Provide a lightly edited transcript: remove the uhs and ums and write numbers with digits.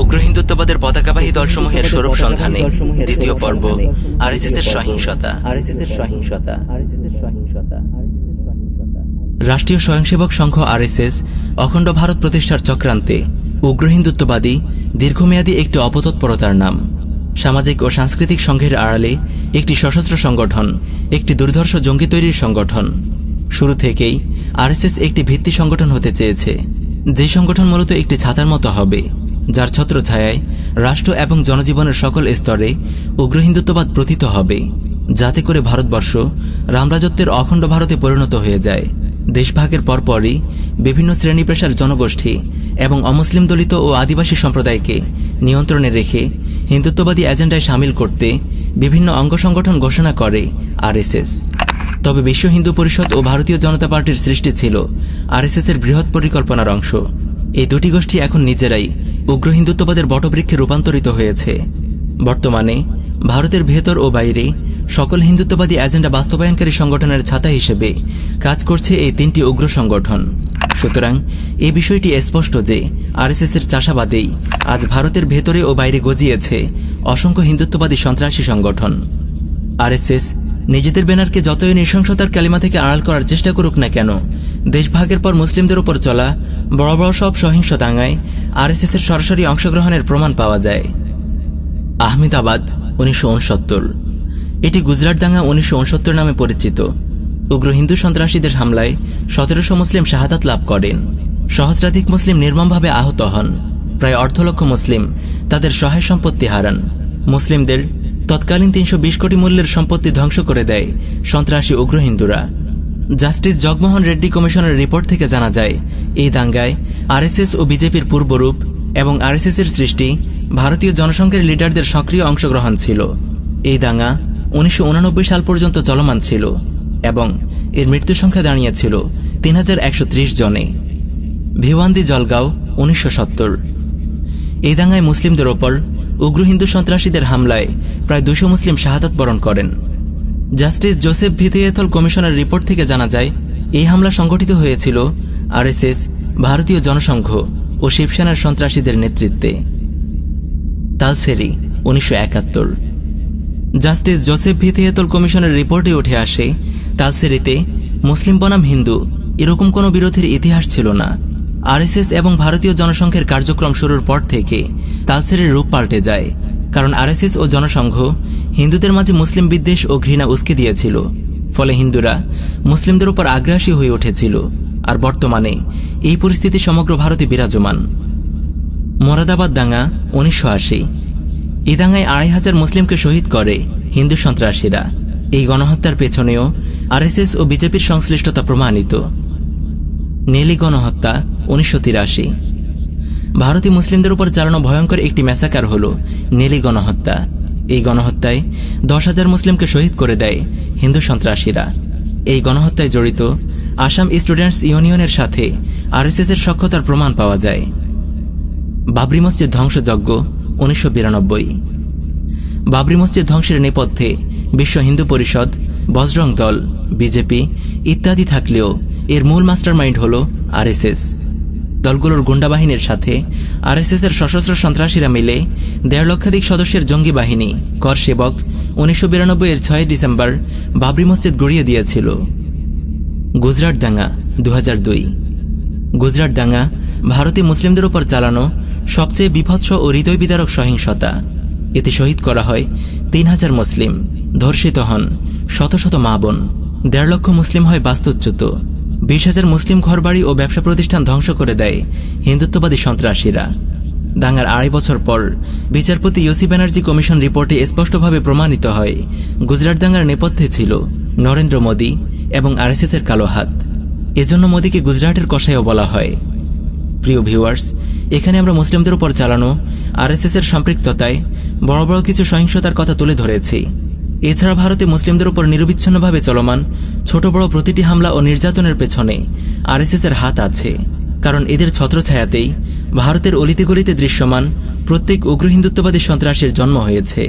উগ্র হিন্দুত্ববাদের পতাকাবাহী দলসমূহের স্বরূপ সন্ধানে দ্বিতীয় পর্ব, আরএসএসের সহিংসতা। রাষ্ট্রীয় স্বয়ংসেবক সংঘ আরএসএস অখণ্ড ভারত প্রতিষ্ঠার চক্রান্তে উগ্র হিন্দুত্ববাদী দীর্ঘমেয়াদী একটি অপতৎপরতার নাম। সামাজিক ও সাংস্কৃতিক সংঘের আড়ালে একটি সশস্ত্র সংগঠন, একটি দুর্ধর্ষ জঙ্গি তৈরির সংগঠন। শুরু থেকেই আরএসএস একটি ভিত্তি সংগঠন হতে চেয়েছে, যে সংগঠন মূলত একটি ছাতার মতো হবে, যার ছত্রছায়ায় রাষ্ট্র এবং জনজীবনের সকল স্তরে উগ্র হিন্দুত্ববাদ প্রতীত হবে, যাতে করে ভারতবর্ষ রামরাজত্বের অখণ্ড ভারতে পরিণত হয়ে যায়। দেশভাগের পরপরই বিভিন্ন শ্রেণী পেশার জনগোষ্ঠী এবং অমুসলিম দলিত ও আদিবাসী সম্প্রদায়কে নিয়ন্ত্রণে রেখে হিন্দুত্ববাদী এজেন্ডায় সামিল করতে বিভিন্ন অঙ্গ সংগঠন ঘোষণা করে আরএসএস। তবে বিশ্ব হিন্দু পরিষদ ও ভারতীয় জনতা পার্টির সৃষ্টি ছিল আরএসএসের বৃহৎ পরিকল্পনার অংশ। এই দুটি গোষ্ঠী এখন নিজেরাই উগ্র হিন্দুত্ববাদের বটবৃক্ষে রূপান্তরিত হয়েছে। বর্তমানে ভারতের ভেতর ও বাইরে সকল হিন্দুত্ববাদী এজেন্ডা বাস্তবায়নকারী সংগঠনের ছাতা হিসেবে কাজ করছে এই তিনটি উগ্র সংগঠন। সুতরাং এই বিষয়টি স্পষ্ট যে আরএসএসের চাষাবাদেই আজ ভারতের ভেতরে ও বাইরে গজিয়েছে অসংখ্য হিন্দুত্ববাদী সন্ত্রাসী সংগঠন। আরএসএস নিজেদের ব্যানারকে যতই নৃশংসতার কালিমা থেকে আড়াল করার চেষ্টা করুক না কেন, দেশভাগের পর মুসলিমদের উপর চলা বড় বড় সব সহিংস দাঙ্গায় আরএসএসের সরাসরি অংশগ্রহণের প্রমাণ পাওয়া যায়। আহমেদাবাদ 1969। এটি গুজরাট দাঙ্গা 1969 নামে পরিচিত। উগ্র হিন্দু সন্ত্রাসীদের হামলায় 1700 মুসলিম শাহাদাত লাভ করেন। সহস্রাধিক মুসলিম নির্মমভাবে আহত হন। প্রায় 1.5 লক্ষ মুসলিম তাদের সহায় সম্পত্তি হারান। মুসলিমদের তৎকালীন 320 কোটি মূল্যের সম্পত্তি ধ্বংস করে দেয় সন্ত্রাসী উগ্র হিন্দুরা। জাস্টিস জগমোহন রেড্ডি কমিশনের রিপোর্ট থেকে জানা যায়, এই দাঙ্গায় আরএসএস ও বিজেপির পূর্বরূপ এবং আরএসএসের সৃষ্টি ভারতীয় জনসংঘের লিডারদের সক্রিয় অংশগ্রহণ ছিল। এই দাঙ্গা 1989 সাল পর্যন্ত চলমান ছিল এবং এর মৃত্যু সংখ্যা দাঁড়িয়েছিল 3130 জনে। ভিওয়ান্দি জলগাঁও 1970। এই দাঙ্গায় মুসলিমদের ওপর উগ্র হিন্দু সন্ত্রাসীদের হামলায় প্রায় 200 মুসলিম শাহাদাত বরণ করেন। জাস্টিস জোসেফ ভিথিয়েথল কমিশনের রিপোর্ট থেকে জানা যায়, এই হামলা সংগঠিত হয়েছিল আরএসএস, ভারতীয় জনসংঘ ও শিবসেনার সন্ত্রাসীদের নেতৃত্বে। তালসেরি 1971। জাস্টিস জোসেফ ভিথিয়েথল কমিশনের রিপোর্টে উঠে আসে, তালসেরিতে মুসলিম বনাম হিন্দু এরকম কোনো বিরোধের ইতিহাস ছিল না। আরএসএস এবং ভারতীয় জনসংঘের কার্যক্রম শুরুর পর থেকে তালসেরির রূপ পাল্টে যায়, কারণ আরএসএস ও জনসংঘ হিন্দুদের মাঝে মুসলিম বিদ্বেষ ও ঘৃণা উস্কে দিয়েছিল। ফলে হিন্দুরা মুসলিমদের উপর আগ্রাসী হয়ে উঠেছিল। আর বর্তমানে এই পরিস্থিতি সমগ্র ভারতে বিরাজমান। মোরাদাবাদ দাঙ্গা 1980। এই দাঙ্গায় 2500 মুসলিমকে শহীদ করে হিন্দু সন্ত্রাসীরা। এই গণহত্যার পেছনেও আরএসএস ও বিজেপির সংশ্লিষ্টতা প্রমাণিত। নেলি গণহত্যা 1983। ভারতে মুসলিমদের উপর চালানো ভয়ঙ্কর একটি ম্যাসাকার হল নেলি গণহত্যা। এই গণহত্যায় 10,000 মুসলিমকে শহীদ করে দেয় হিন্দু সন্ত্রাসীরা। এই গণহত্যায় জড়িত আসাম স্টুডেন্টস ইউনিয়নের সাথে আরএসএসের সখ্যতার প্রমাণ পাওয়া যায়। বাবরি মসজিদ ধ্বংসযজ্ঞ 1992। বাবরি মসজিদ ধ্বংসের নেপথ্যে বিশ্ব হিন্দু পরিষদ, বজরং দল, বিজেপি ইত্যাদি থাকলেও এর মূল মাস্টারমাইন্ড হল আরএসএস। দলগুলোর গুন্ডা বাহিনীর সাথে আরএসএসের সশস্ত্র সন্ত্রাসীরা মিলে 1.5 লক্ষাধিক সদস্যের জঙ্গি বাহিনী কর সেবক 1992-এর 6 ডিসেম্বর বাবরি মসজিদ গুড়িয়ে দিয়েছিল। গুজরাট দাঙ্গা 2002। গুজরাট দাঙ্গা ভারতে মুসলিমদের উপর চালানো সবচেয়ে বিভৎস ও হৃদয় বিদারক সহিংসতা। এতে শহীদ করা হয় 3000 মুসলিম, ধর্ষিত হন শত শত মা বোন, 1.5 লক্ষ মুসলিম হয় বাস্তুচ্যুত, 20,000 মুসলিম ঘরবাড়ি ও ব্যবসা প্রতিষ্ঠান ধ্বংস করে দেয় হিন্দুত্ববাদী সন্ত্রাসীরা। দাঙ্গার 2.5 বছর পর বিচারপতি ইউসি ব্যানার্জি কমিশন রিপোর্টে স্পষ্টভাবে প্রমাণিত হয়, গুজরাট দাঙ্গার নেপথ্যে ছিল নরেন্দ্র মোদী এবং আরএসএসের কালো হাত। এজন্য মোদীকে গুজরাটের কসাইও বলা হয়। প্রিয় ভিউয়ার্স, এখানে আমরা মুসলিমদের উপর চালানো আরএসএসের সম্পৃক্ততায় বড় বড় কিছু সহিংসতার কথা তুলে ধরেছি। এছাড়া ভারতে মুসলিমদের উপর নিরবিচ্ছিন্নভাবে চলমান ছোট বড় প্রতিটি হামলা ও নির্যাতনের পেছনে আরএসএসের হাত আছে, কারণ এদের ছত্রছায়াতেই ভারতের অলিতে গলিতে দৃশ্যমান প্রত্যেক উগ্র হিন্দুত্ববাদী সন্ত্রাসীর জন্ম হয়েছে।